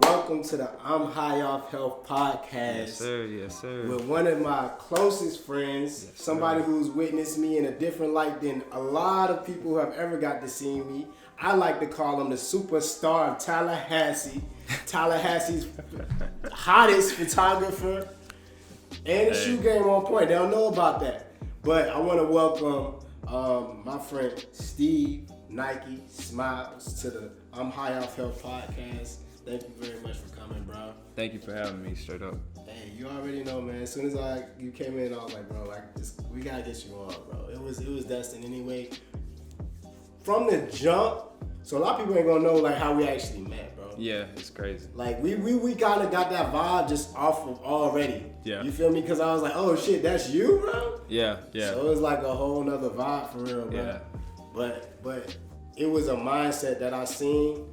Welcome to the ImHoH podcast. Yes, sir. Yes, sir. With one of my closest friends, Yes, somebody sir. who's witnessed me in a different light than a lot of people who have ever got to see me. I like to call him the superstar of Tallahassee. Tallahassee's hottest photographer. And the shoe game on point. They don't know about that. But I want to welcome my friend Steve NikeSmilez to the ImHoH podcast. Thank you very much for coming, bro. Thank you for having me. Straight up. Hey, you already know, man. As soon as you came in, I was like, bro, we gotta get you on, bro. It was destined anyway. From the jump, so a lot of people ain't gonna know like how we actually met, bro. Yeah, it's crazy. Like we kind of got that vibe just off of already. Yeah. You feel me? Because I was like, oh shit, that's you, bro. Yeah, yeah. So it was like a whole nother vibe for real, bro. Yeah. But it was a mindset that I seen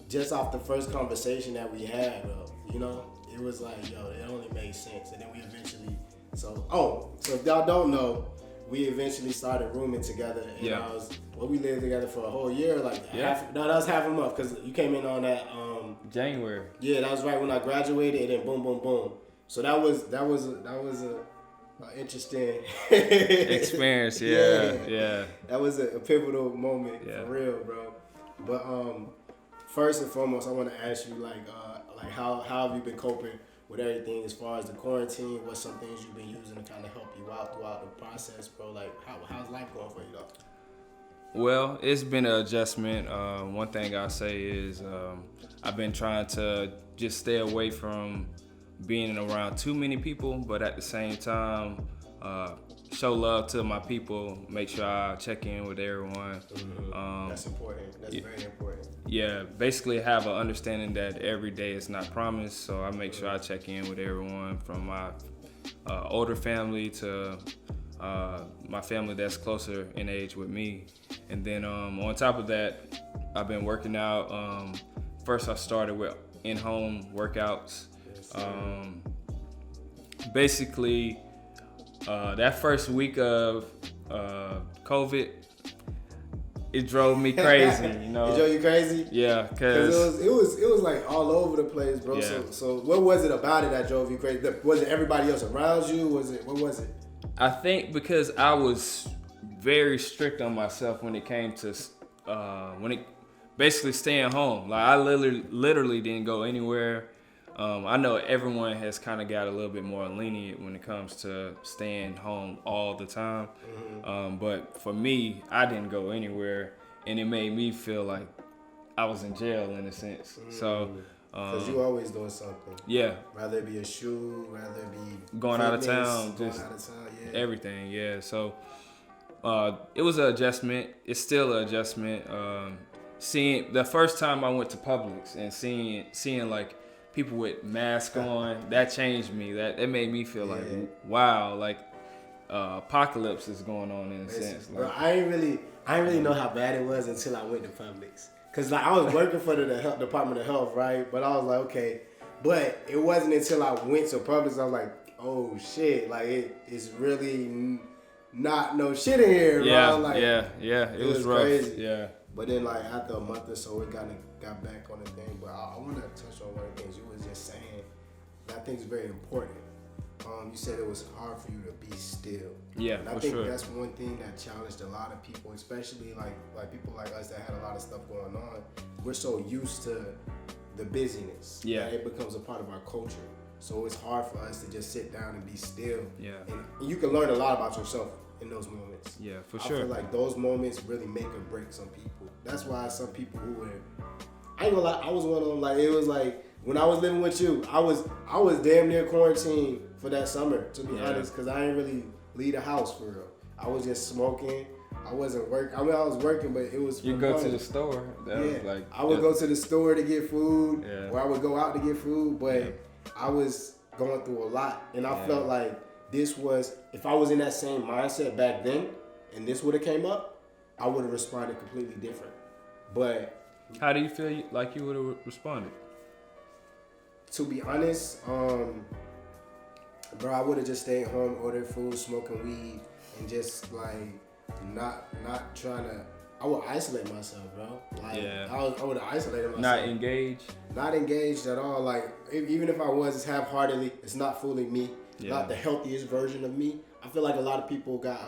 just off the first conversation that we had, bro. You know, it was like, yo, it only made sense. And then we eventually, so if y'all don't know, we eventually started rooming together. And Yeah. we lived together for a whole year, like Yeah. that was half a month, because you came in on that, January. yeah, that was right when I graduated, and then boom, boom, boom. So that was a interesting Experience. Yeah, yeah. That was a pivotal moment Yeah. for real, bro. But first and foremost, I want to ask you like how have you been coping with everything as far as the quarantine? What's some things you've been using to kind of help you out throughout the process, bro? Like how's life going for you though? Well, it's been an adjustment. One thing I'll say is I've been trying to just stay away from being around too many people, but at the same time, show love to my people, make sure I check in with everyone. That's important. That's very important. Yeah, basically have an understanding that every day is not promised, so I make sure I check in with everyone from my older family to my family that's closer in age with me. And then on top of that, I've been working out. First I started with in-home workouts. Basically, that first week of COVID, it drove me crazy, you know. It drove you crazy? Yeah, Cause it was like all over the place, bro. Yeah. So what was it about it that drove you crazy? Was it everybody else around you? What was it? I think because I was very strict on myself when it came to basically staying home. Like I literally didn't go anywhere. I know everyone has kind of got a little bit more lenient when it comes to staying home all the time. But for me, I didn't go anywhere, and it made me feel like I was in jail in a sense. So, Because you always doing something. yeah, Rather it be a shoe, rather it be going out of fitness, town, going just out of town, yeah. everything. Yeah, so it was an adjustment. It's still an adjustment. Seeing the first time I went to Publix and seeing like people with masks on, that changed me. That made me feel like, wow, like apocalypse is going on in a sense. Bro, Like, I ain't really know how bad it was until I went to Publix. Cause like I was working for the health Department of Health, right? But I was like, okay. But it wasn't until I went to Publix I was like, oh shit, like it's really not no shit in here, yeah, bro. Like, yeah. It was rough. crazy. Yeah. But then like after a month or so, it got back on the thing. But I want to touch on one of the things you was just saying that I think is very important. You said it was hard for you to be still. Yeah, and I for think sure. that's one thing that challenged a lot of people, especially like people like us that had a lot of stuff going on. We're so used to the busyness. Yeah. That it becomes a part of our culture. So it's hard for us to just sit down and be still. Yeah. And you can learn a lot about yourself in those moments. Yeah, for I sure. feel like those moments really make or break some people. That's why some people who were, I ain't gonna lie, I was one of them. Like it was like when I was living with you, I was damn near quarantined for that summer, to be honest, because I didn't really leave the house for real. I was just smoking. I wasn't working. I mean, I was working, but it was. You go to the store. That was Yeah, like, I would go to the store to get food, Yeah. or I would go out to get food, but I was going through a lot, and I felt like this was, if I was in that same mindset back then, and this would have came up, I would have responded completely different. But How do you feel like you would have responded? to be honest, bro, I would have just stayed home, ordered food, smoking weed, and just like not trying to. I would isolate myself, bro. Like, Yeah. I would have isolated myself. Not engaged. Not engaged at all. Like, even if I was, it's half-heartedly. It's not fully me. Yeah. Not the healthiest version of me. I feel like a lot of people got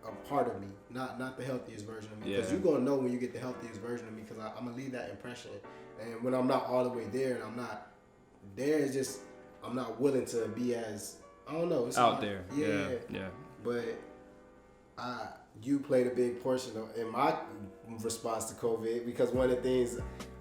a part of me, not the healthiest version of me. Because you're gonna know when you get the healthiest version of me. Because I'm gonna leave that impression. And when I'm not all the way there, and I'm not there, it's just I'm not willing to be as, I don't know. It's out not, there. Yeah. But you played a big portion in my response to COVID, because one of the things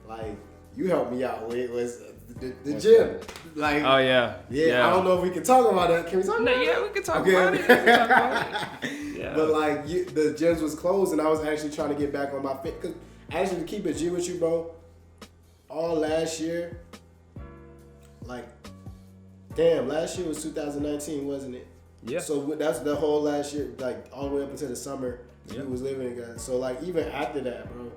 like you helped me out with was the gym. Like, oh yeah. I don't know if we can talk about that. Can we talk about that? Yeah, we can talk about it. We can talk about it. Yeah. But like the gyms was closed, and I was actually trying to get back on my fit. Cause actually, to keep it G with you, bro, all last year, like, damn, last year was 2019, wasn't it? Yeah. So that's the whole last year, like all the way up until the summer, Yeah. we was living together. So like even after that, bro,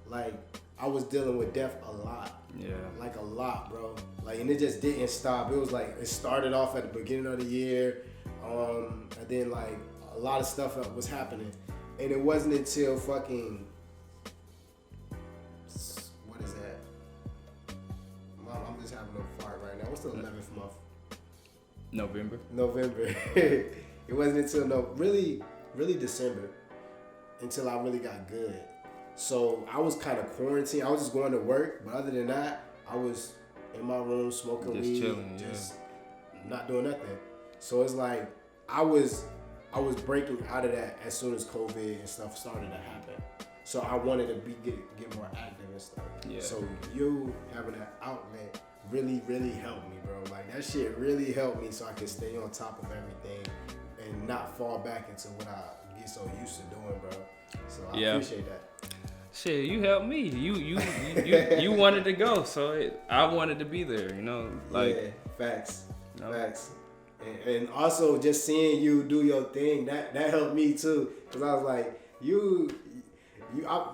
like I was dealing with death a lot. Yeah. Like a lot, bro. Like, and it just didn't stop. It was like it started off at the beginning of the year, and then like a lot of stuff was happening, and it wasn't until fucking what is that? Mom, I'm just having a fart right now. What's the 11th month? November. It wasn't until really December until I really got good. So I was kind of quarantined. I was just going to work, but other than that, I was in my room smoking Just weed, chilling, just not doing nothing. So it's like I was breaking out of that as soon as COVID and stuff started to happen. So I wanted to get more active and stuff. Yeah. So you having that outlet really helped me, bro. Like that shit really helped me so I could stay on top of everything and not fall back into what I get so used to doing, bro. So I appreciate that. Shit, you helped me. You wanted to go, so I wanted to be there. You know, like facts. No. Facts. And also just seeing you do your thing, that helped me too. Cause I was like,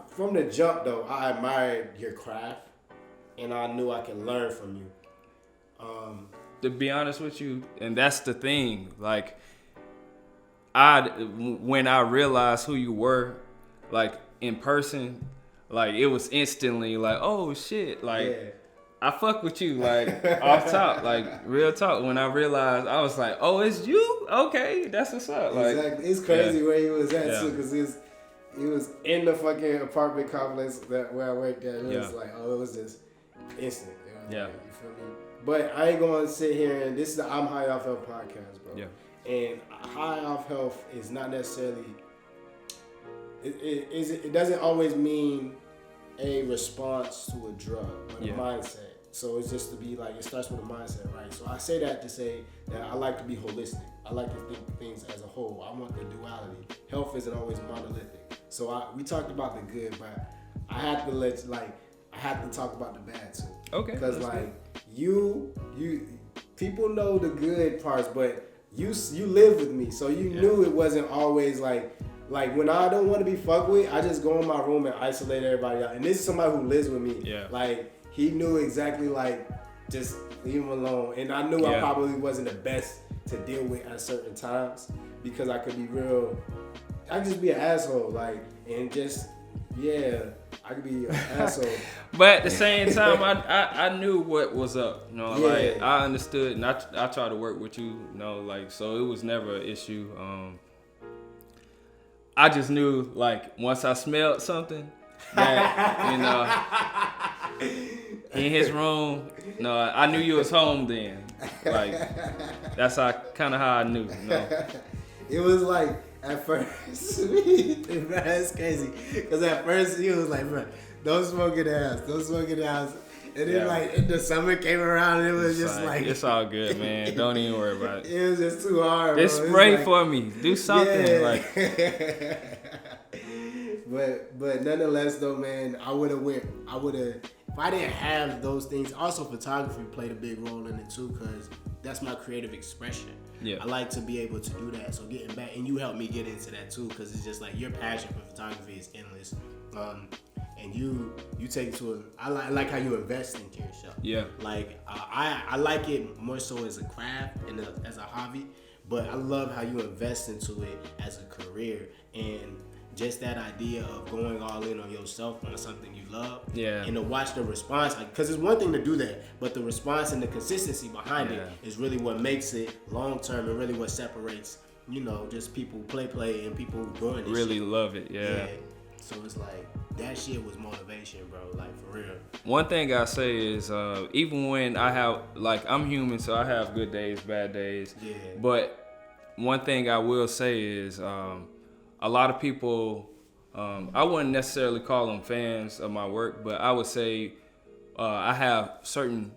from the jump though, I admired your craft, and I knew I can learn from you. To be honest with you, and that's the thing. Like, when I realized who you were, like in person, like it was instantly like, oh shit, like I fuck with you, like off top, like real talk. When I realized, I was like, oh, it's you? Okay, that's what's up. Like, exactly. It's crazy where he was at too, cause he was in the fucking apartment complex where I worked at. It was like, oh, it was just instant. You know, you feel me? But I ain't gonna sit here and this is the ImHoH Health podcast, bro. Yeah. And high off health is not necessarily. It doesn't always mean a response to a drug, but a mindset. So it's just to be like, it starts with a mindset, right? So I say that to say that I like to be holistic. I like to think things as a whole. I want the duality. Health isn't always monolithic. So we talked about the good, but I have to talk about the bad too. Okay. Because like you people know the good parts, but you live with me, so you knew it wasn't always like when I don't want to be fucked with, I just go in my room and isolate everybody out. And this is somebody who lives with me. Yeah. Like he knew exactly like just leave him alone. And I knew I probably wasn't the best to deal with at certain times because I could be real. I could just be an asshole, like, and just I could be an asshole. But at the same time, I knew what was up. You know, like I understood, and I tried to work with you. You know, like so it was never an issue. I just knew, like, once I smelled something, that, you know, in his room, no, I knew you was home then. Like, that's kind of how I knew, you know. It was like, at first, that's crazy. Because at first, he was like, bro, don't smoke in the house. And then, like, the summer came around, and it was just like... It's all good, man. Don't even worry about it. It was just too hard, Just bro. spray for me. Do something. Like. But nonetheless, though, man, if I didn't have those things, also photography played a big role in it, too, because that's my creative expression. Yeah. I like to be able to do that. So getting back, and you helped me get into that, too, because it's just like your passion for photography is endless. And you take it to I like how you invest into yourself. Yeah. Like I like it more so as a craft and as a hobby, but I love how you invest into it as a career. And just that idea of going all in on yourself on something you love. Yeah. And to watch the response, because it's one thing to do that, but the response and the consistency behind it is really what makes it long term and really what separates, just people play and people doing this really shit. love it. Yeah. So it's like, that shit was motivation, bro. Like, for real. One thing I say is, even when I have, I'm human, so I have good days, bad days. Yeah. But one thing I will say is, a lot of people, I wouldn't necessarily call them fans of my work, but I would say I have certain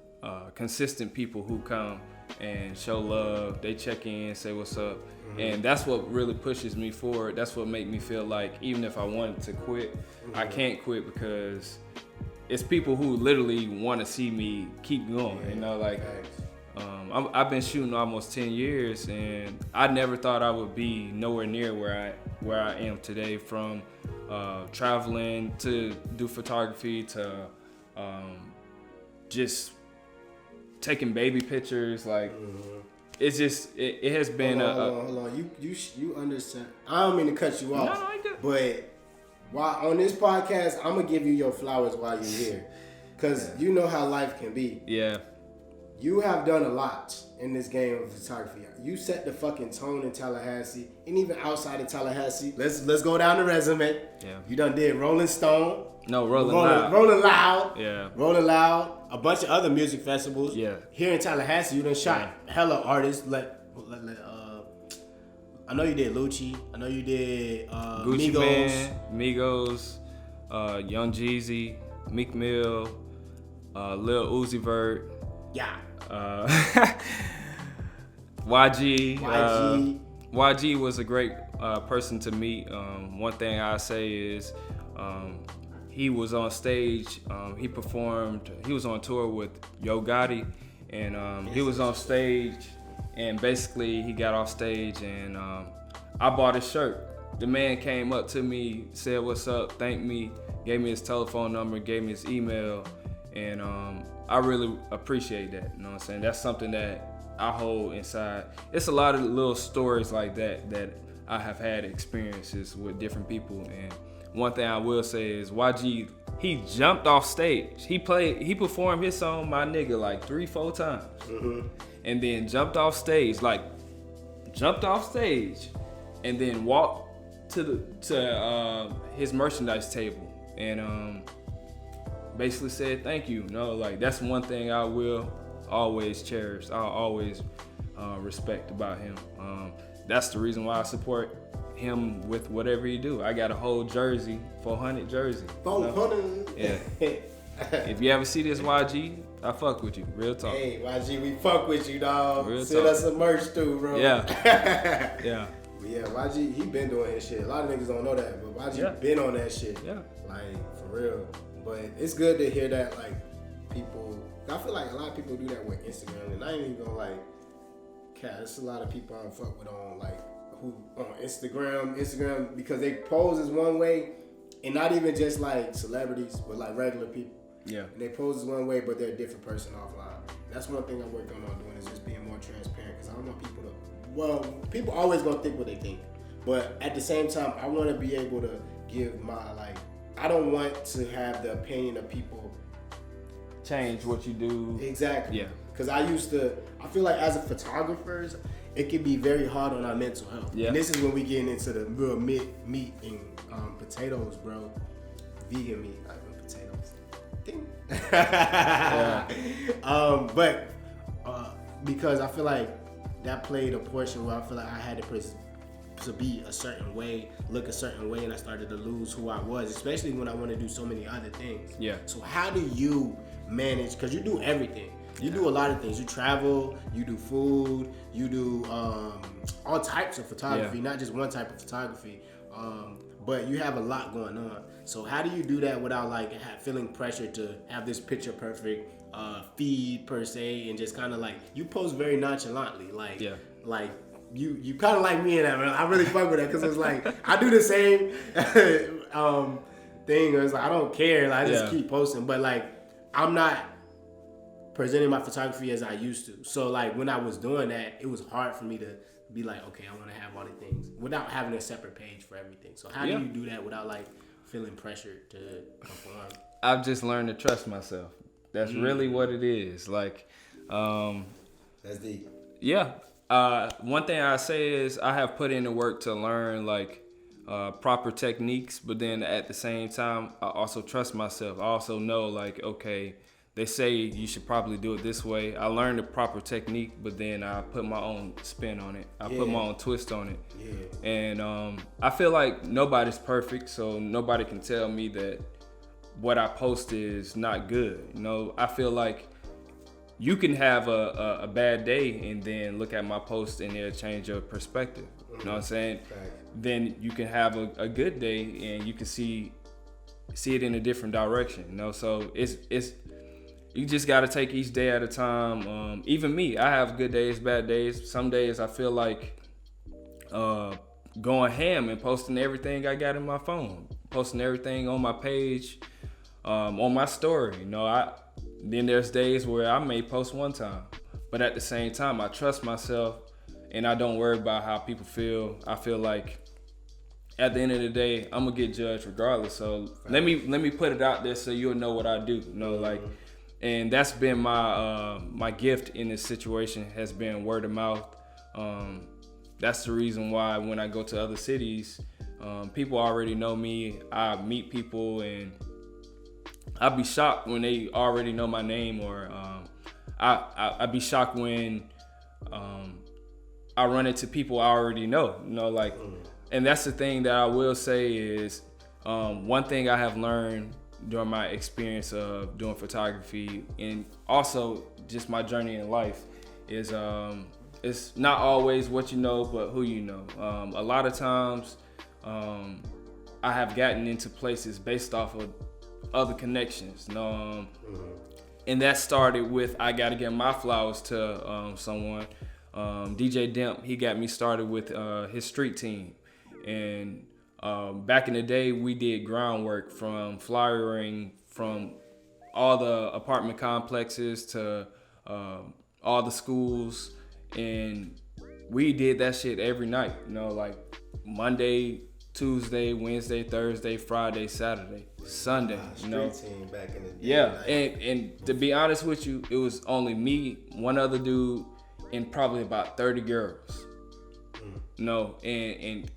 consistent people who come and show love. They check in, say what's up. And that's what really pushes me forward. That's what makes me feel like even if I wanted to quit, I can't quit because it's people who literally want to see me keep going. I've been shooting almost 10 years, and I never thought I would be nowhere near where I am today. From traveling to do photography to just taking baby pictures, it's just it has been hold on. You understand? I don't mean to cut you off. No, I do. But while on this podcast, I'm gonna give you your flowers while you're here, cause you know how life can be. Yeah. You have done a lot in this game of photography. You set the fucking tone in Tallahassee, and even outside of Tallahassee. Let's go down the resume. Yeah. You done did Rolling Stone. No, Rolling Loud. Rolling Loud. Yeah. Rolling Loud. A bunch of other music festivals. Yeah. Here in Tallahassee, you done shot hella artists. I know you did Lucci. I know you did Gucci Migos. Migos, Young Jeezy, Meek Mill, Lil Uzi Vert. Yeah. YG. YG. YG was a great person to meet. One thing I say is he was on stage. He performed. He was on tour with Yo Gotti, and he was on stage. And basically, he got off stage, and I bought his shirt. The man came up to me, said what's up, thanked me, gave me his telephone number, gave me his email, and I really appreciate that. You know what I'm saying? That's something that I hold inside. It's a lot of little stories like that I have had experiences with different people. And one thing I will say is YG, he jumped off stage. He performed his song My Nigga like 3-4 times. Mm-hmm. And then jumped off stage, and then walked to his merchandise table and basically said thank you. That's one thing I will always cherish. I'll always respect about him. That's the reason why I support him with whatever he do. I got a whole jersey, 400 jersey. 400. Yeah. If you ever see this YG, I fuck with you. Real talk. Hey, YG, we fuck with you, dog. Real Send talk. us some merch too, bro. Yeah. Yeah. Yeah, YG, he been doing his shit. A lot of niggas don't know that, but YG been on that shit. Yeah. For real. But it's good to hear that, people, I feel like a lot of people do that with Instagram, and I ain't even gonna, there's a lot of people I don't fuck with on, who on Instagram, because they pose as one way, and not even just, celebrities, but, regular people. Yeah. And they pose as one way, but they're a different person offline. That's one thing I'm working on doing, is just being more transparent, because I don't want people to, people always gonna think what they think, but at the same time, I want to be able to give my, I don't want to have the opinion of people change what you do. Exactly. Yeah. Because I feel like as a photographers, it can be very hard on our mental health. Yeah. And this is when we get into the real meat and potatoes, bro. Vegan meat, not even potatoes. Ding. Yeah. But because I feel like that played a portion where I feel like I had to be a certain way, look a certain way, and I started to lose who I was, especially when I want to do so many other things. Yeah. So how do you manage, because you do everything. You do a lot of things. You travel, you do food, you do all types of photography, not just one type of photography. But you have a lot going on. So how do you do that without feeling pressure to have this picture perfect feed per se, and just kind of you post very nonchalantly, you kind of like me in that, man. I really fuck with that, because it's I do the same thing. It's I don't care. I just keep posting, but I'm not presenting my photography as I used to. So like when I was doing that, it was hard for me to be like, okay, I want to have all the things without having a separate page for everything. So how do you do that without like feeling pressured to perform? I've just learned to trust myself. That's really what it is. Like, That's deep. yeah. One thing I say is I have put in the work to learn like proper techniques, but then at the same time, I also trust myself. I also know like, okay, they say you should probably do it this way. I learned the proper technique, but then I put my own spin on it. I put my own twist on it. Yeah. And I feel like nobody's perfect, so nobody can tell me that what I post is not good. You know, I feel like you can have a bad day and then look at my post and it'll change your perspective. You know what I'm saying? Right. Then you can have a good day and you can see it in a different direction. You know, so it's you just got to take each day at a time. Even me, I have good days, bad days. Some days I feel like going ham and posting everything I got in my phone, posting everything on my page, on my story. You know, then there's days where I may post one time, but at the same time, I trust myself and I don't worry about how people feel. I feel like at the end of the day, I'm gonna get judged regardless. So let me put it out there so you'll know what I do. You know, like. And that's been my gift in this situation has been word of mouth. That's the reason why when I go to other cities, people already know me. I meet people and I'd be shocked when they already know my name, or I'd be shocked when I run into people I already know. You know, like, and that's the thing that I will say is one thing I have learned during my experience of doing photography and also just my journey in life is it's not always what you know, but who you know. A lot of times I have gotten into places based off of other connections, you know, and that started with I gotta get my flowers to someone. DJ Demp, he got me started with his street team, and back in the day, we did groundwork from flyering from all the apartment complexes to all the schools, and we did that shit every night. You know, like Monday, Tuesday, Wednesday, Thursday, Friday, Saturday, Sunday. You know, street team back in the day. Yeah, and to be honest with you, it was only me, one other dude, and probably about 30 girls. You know, and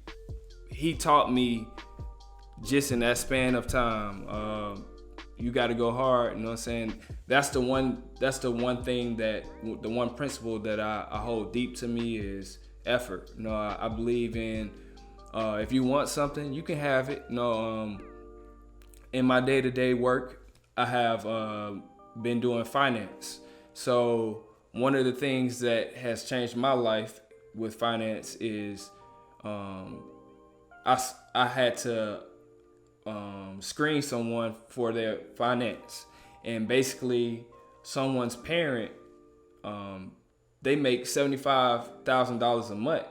he taught me just in that span of time, you got to go hard. You know what I'm saying? That's the one thing that, the one principle that I hold deep to me is effort. You know, I believe in, if you want something, you can have it. You know, in my day-to-day work, I have been doing finance. So one of the things that has changed my life with finance is, I had to screen someone for their finance, and basically someone's parent, they make $75,000 a month,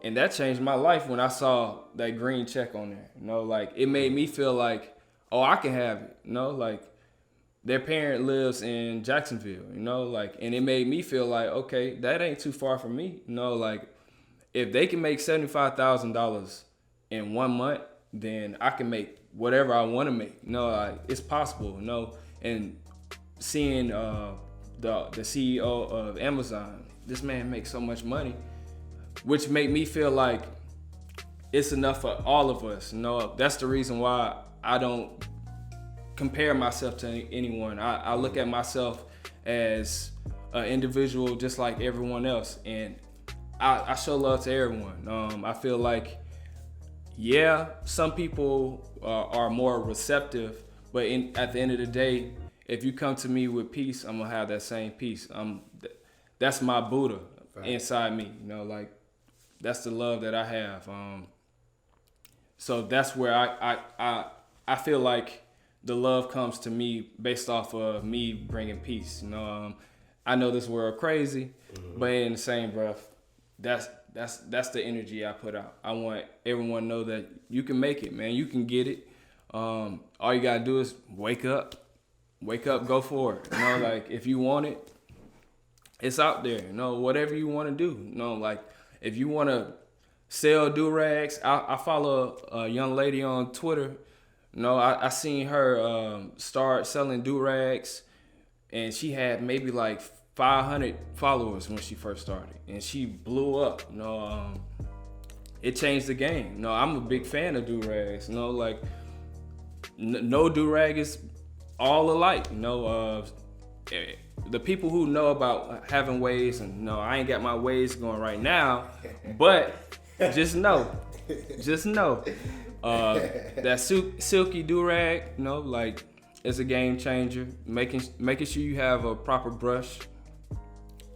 and that changed my life when I saw that green check on there. You know, like it made me feel like, oh, I can have it. You know, like their parent lives in Jacksonville. You know, like, and it made me feel like, okay, that ain't too far from me. You know, like if they can make $75,000 in 1 month, then I can make whatever I want to make. You know, like it's possible. You know, and seeing the CEO of Amazon, this man makes so much money, which made me feel like it's enough for all of us. You know, that's the reason why I don't compare myself to anyone. I look at myself as an individual just like everyone else, and I show love to everyone. I feel like, yeah, some people are more receptive, but at the end of the day, if you come to me with peace, I'm gonna have that same peace. That's my Buddha inside me. You know, like that's the love that I have. So that's where I feel like the love comes to me based off of me bringing peace. You know, I know this world crazy, but in the same breath, that's the energy I put out. I want everyone to know that you can make it, man. You can get it. All you gotta do is wake up, wake up, go for it. You know, like if you want it, it's out there. You know, whatever you want to do. You know, like if you want to sell do-rags, I follow a young lady on Twitter. You know, I seen her start selling do-rags, and she had maybe like 500 followers when she first started, and she blew up. You know, it changed the game. You know, I'm a big fan of do-rags. You know, like no do-rag is all alike. You know, the people who know about having waves, and no, I ain't got my waves going right now, but just know that silky do-rag, you know, like it's a game changer. Making sure you have a proper brush.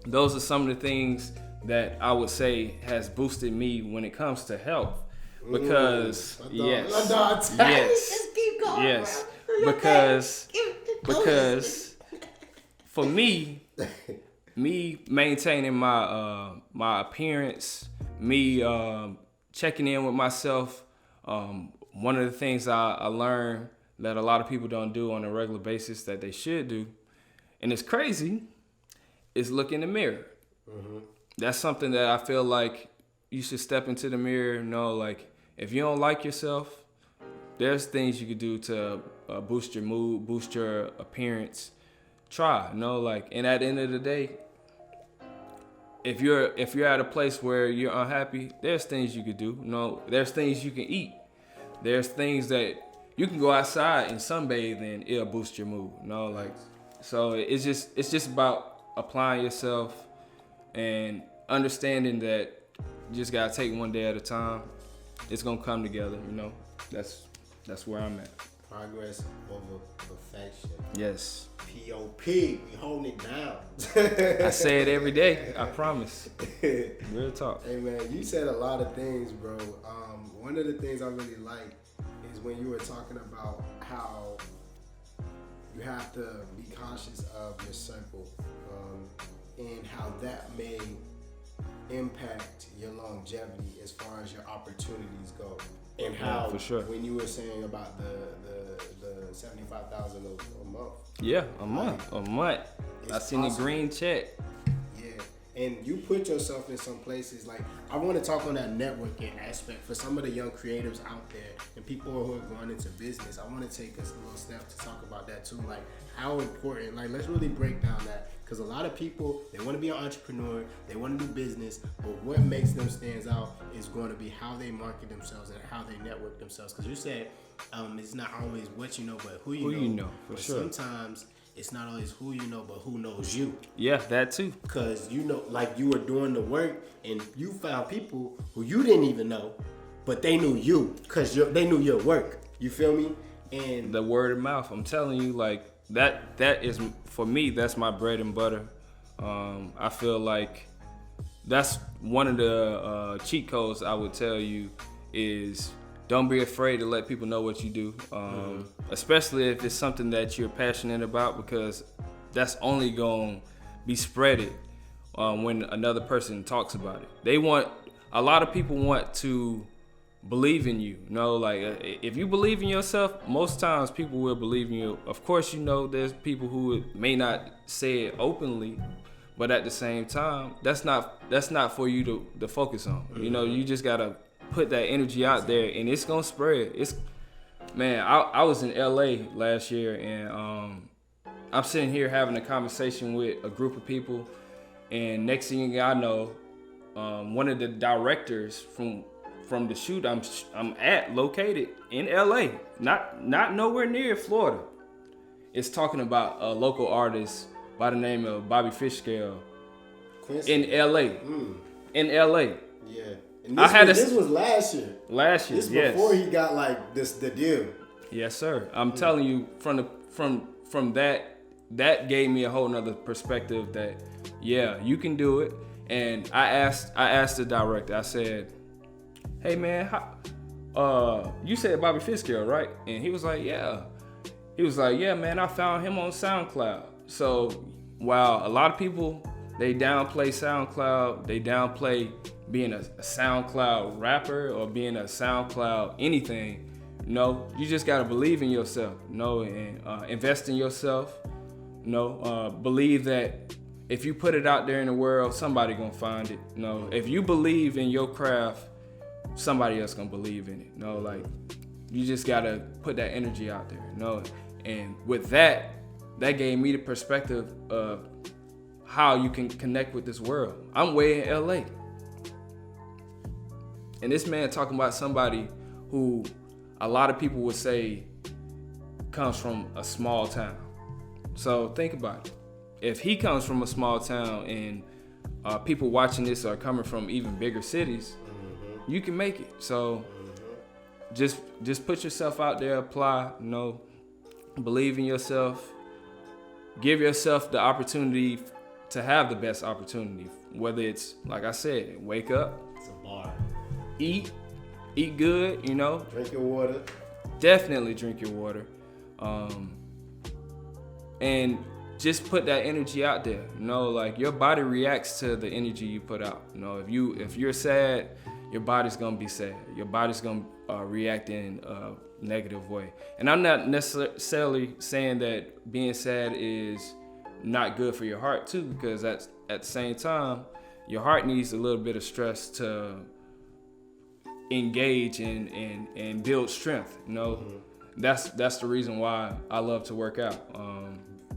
Those are some of the things that I would say has boosted me when it comes to health. Because because for me maintaining my appearance, me checking in with myself, one of the things I learned that a lot of people don't do on a regular basis that they should do, and it's crazy, is look in the mirror. Mm-hmm. That's something that I feel like you should step into the mirror. You know, like if you don't like yourself, there's things you could do to boost your mood, boost your appearance. Try, you know, like, and at the end of the day, if you're at a place where you're unhappy, there's things you could do. You know, there's things you can eat. There's things that you can go outside and sunbathe and it'll boost your mood. You know, like, so it's just about applying yourself and understanding that you just gotta take one day at a time. It's gonna come together. You know, that's where I'm at. Progress over perfection. Yes. POP, we holding it down. I say it every day. I promise. Real talk. Hey man, you said a lot of things, bro. One of the things I really like is when you were talking about how you have to be conscious of your circle, and how that may impact your longevity as far as your opportunities go. And how, for sure, when you were saying about the 75,000 a month. Yeah, a month. I seen the green check. Yeah, and you put yourself in some places. Like, I want to talk on that networking aspect for some of the young creatives out there and people who are going into business. I want to take a little step to talk about that too. Like, how important. Like, let's really break down that. Because a lot of people, they want to be an entrepreneur, they want to do business, but what makes them stand out is going to be how they market themselves and how they network themselves. Because you said it's not always what you know, but who you know. For but sure. Sometimes it's not always who you know, but who knows you. Yeah, that too. Because you know, like you were doing the work and you found people who you didn't even know, but they knew you because they knew your work. You feel me? And the word of mouth, I'm telling you, like, that is, for me, that's my bread and butter. I feel like that's one of the cheat codes I would tell you is don't be afraid to let people know what you do, especially if it's something that you're passionate about, because that's only going to be spreaded when another person talks about it. A lot of people want to believe in you. You know, like if you believe in yourself, most times people will believe in you. Of course, you know, there's people who may not say it openly, but at the same time, that's not for you to focus on. You know, you just gotta put that energy out there, and it's gonna spread. I was in LA last year, and I'm sitting here having a conversation with a group of people, and next thing I know, one of the directors from the shoot I'm located in LA, not nowhere near Florida, is talking about a local artist by the name of Bobby Fishscale in LA. In LA. Yeah. And this was last year. Last year, this yes. Before he got like the deal. Yes, sir. I'm telling you, from that gave me a whole nother perspective that, yeah, you can do it. And I asked the director, I said, hey man, you said Bobby Fishscale, right? And he was like, yeah. He was like, yeah, man, I found him on SoundCloud. So while a lot of people, they downplay SoundCloud, they downplay being a SoundCloud rapper or being a SoundCloud anything, No, you just gotta believe in yourself. No, and invest in yourself. No, believe that if you put it out there in the world, somebody gonna find it. No, if you believe in your craft, somebody else gonna believe in it. No, like you just gotta put that energy out there. No, and with that gave me the perspective of how you can connect with this world. I'm way in LA. And this man talking about somebody who a lot of people would say comes from a small town. So think about it. If he comes from a small town and people watching this are coming from even bigger cities, you can make it. So just put yourself out there, apply, believe in yourself, give yourself the opportunity to have the best opportunity. Whether it's, like I said, wake up, It's a bar. eat good, Drink your water. Definitely drink your water. And just put that energy out there. Like your body reacts to the energy you put out. If you're sad, your body's gonna be sad. Your body's gonna react in a negative way. And I'm not necessarily saying that being sad is not good for your heart too, because at the same time, your heart needs a little bit of stress to engage and build strength. That's the reason why I love to work out.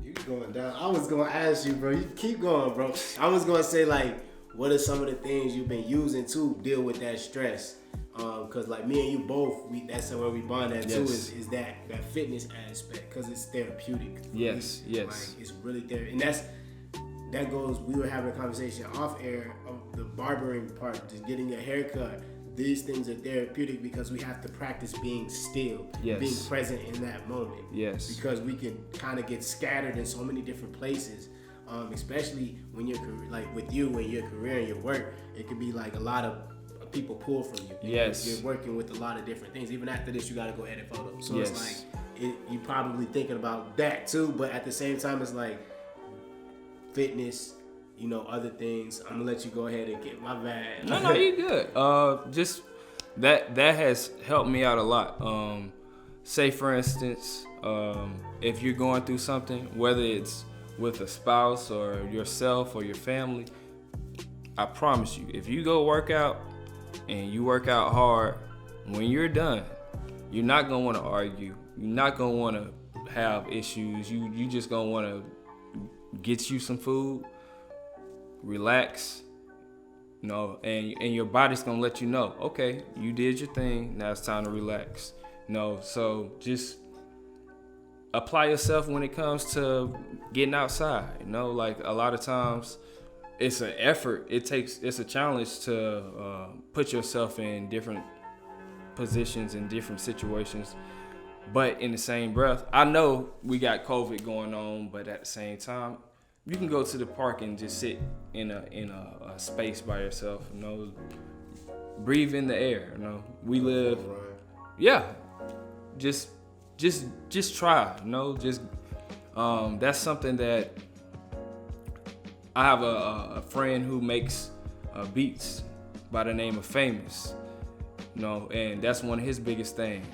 You going down. I was gonna ask you, bro. You keep going, bro. I was gonna say, like, what are some of the things you've been using to deal with that stress? Cause like me and you both, that's where we bond at too. Is that fitness aspect? Cause it's therapeutic. Yes. Like it's really therapeutic, and that goes. We were having a conversation off air of the barbering part, just getting a haircut. These things are therapeutic because we have to practice being still, being present in that moment. Yes. Because we can kind of get scattered in so many different places, especially when you're like with you and your career and your work. It could be like a lot of people pull from you. Yes. You're working with a lot of different things. Even after this, you got to go edit photos. So Yes. it's like you probably thinking about that too, but at the same time, it's like fitness. Other things. I'm gonna let you go ahead and get my bad. No, you good. Just that has helped me out a lot. Say for instance, if you're going through something, whether it's with a spouse or yourself or your family, I promise you, if you go work out and you work out hard, when you're done, you're not gonna want to argue. You're not gonna want to have issues. You just gonna want to get you some food, relax, and your body's gonna let you know, okay, you did your thing, now it's time to relax. So just apply yourself when it comes to getting outside. Like a lot of times it's an effort. It's a challenge to put yourself in different positions in different situations. But in the same breath, I know we got COVID going on, but at the same time, you can go to the park and just sit in a space by yourself. Breathe in the air. We live. Yeah. Just try. That's something that I have a friend who makes beats by the name of Famous. And that's one of his biggest things.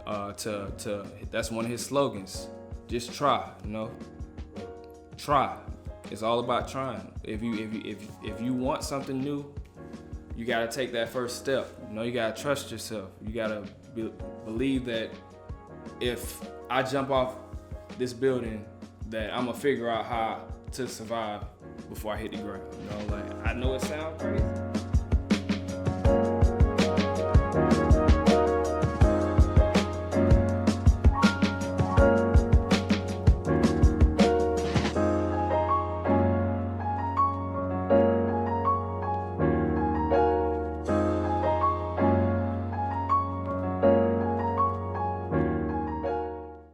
That's one of his slogans. Just try. Try. It's all about trying. If you want something new, you gotta take that first step. You gotta trust yourself. You gotta believe that if I jump off this building, that I'm gonna figure out how to survive before I hit the ground. Like I know it sounds crazy,